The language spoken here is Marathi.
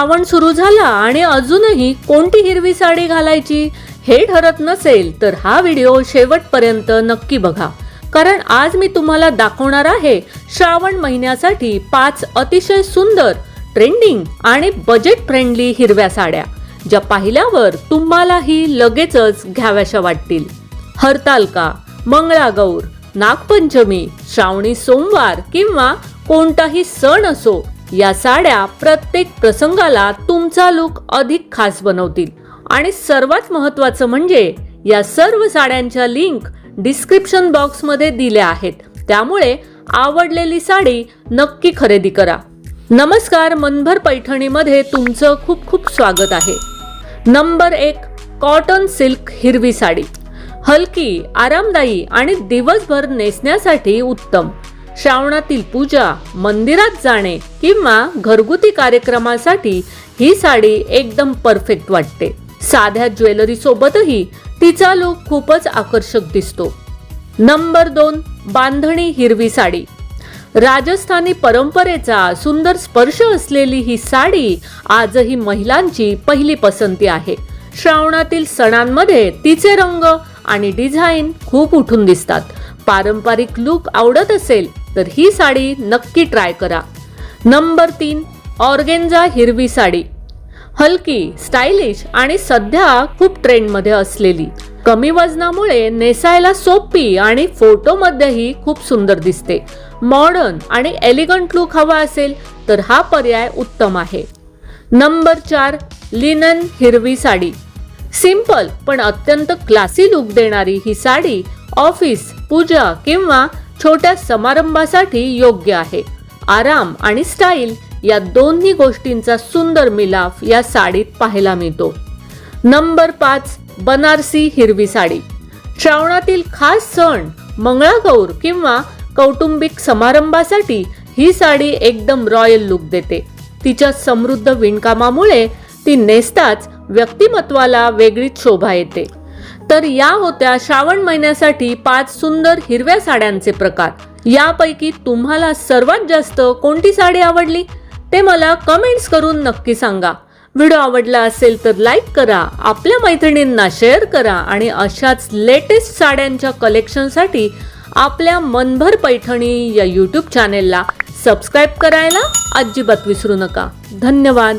श्रावण सुरू झाला आणि अजूनही कोणती हिरवी साडी घालायची हे ठरत नसेल तर हा व्हिडिओ शेवटपर्यंत नक्की बघा, कारण आज मी तुम्हाला दाखवणार आहे श्रावण महिन्यासाठी 5 अतिशय सुंदर, ट्रेंडिंग आणि बजेट फ्रेंडली हिरव्या साड्या, ज्या पाहिल्यावर तुम्हालाही लगेचच घ्याव्याशा वाटतील. हरतालिका, मंगळागौर, नागपंचमी, श्रावणी सोमवार किंवा कोणताही सण असो, या साड्या प्रत्येक प्रसंगाला तुमचा लुक अधिक खास बनवतील. आणि सर्वात महत्त्वाचं म्हणजे या सर्व साड्यांच्या लिंक डिस्क्रिप्शन बॉक्समध्ये दिल्या आहेत, त्यामुळे आवडलेली साडी नक्की खरेदी करा. नमस्कार, मनभर पैठणीमध्ये तुमचं खूप खूप स्वागत आहे. नंबर 1, कॉटन सिल्क हिरवी साडी. हलकी, आरामदायी आणि दिवसभर नेसण्यासाठी उत्तम. श्रावणातील पूजा, मंदिरात जाणे किंवा घरगुती कार्यक्रमासाठी ही साडी एकदम परफेक्ट वाटते. साध्या ज्वेलरी सोबतही तिचा लुक खूपच आकर्षक दिसतो. नंबर 2, बांधणी हिरवी साडी. राजस्थानी परंपरेचा सुंदर स्पर्श असलेली ही साडी आजही महिलांची पहिली पसंती आहे. श्रावणातील सणांमध्ये तिचे रंग आणि डिझाईन खूप उठून दिसतात. पारंपरिक लुक आवडत असेल तर ही साडी नक्की ट्राय करा. नंबर 3, ऑर्गेन्झा हिरवी साडी. हलकी, स्टायलिश आणि सध्या खूप ट्रेंडमध्ये असलेली. कमी वजनामुळे नेसायला सोपी आणि फोटोमध्येही खूप सुंदर दिसते. मॉडर्न आणि एलिगंट लुक हवा असेल तर हा पर्याय उत्तम आहे. नंबर 4, लिनन हिरवी साडी. सिंपल पण अत्यंत क्लासी लुक देणारी ही साडी ऑफिस, पूजा किंवा छोट्या समारंभासाठी योग्य आहे. आराम आणि स्टाईल या दोन्ही गोष्टींचा सुंदर मिलाफ या साडीत पाहायला मिळतो. नंबर 5, बनारसी हिरवी साडी. श्रावणातील खास सण, मंगळागौर किंवा कौटुंबिक समारंभासाठी ही साडी एकदम रॉयल लुक देते. तिच्या समृद्ध विणकामामुळे ती नेसताच व्यक्तिमत्वाला वेगळीच शोभा येते. तर या होत्या श्रावण महिन्यासाठी 5 सुंदर हिरव्या साड्यांचे प्रकार. यापैकी तुम्हाला सर्वात जास्त कोणती साडी आवडली ते मला कमेंट्स करून नक्की सांगा. व्हिडिओ आवडला असेल तर लाईक करा, आपल्या मैत्रिणींना शेअर करा आणि अशाच लेटेस्ट साड्यांच्या कलेक्शनसाठी आपल्या मनभर पैठणी या यूट्यूब चॅनेलला सबस्क्राईब करायला अजिबात विसरू नका. धन्यवाद.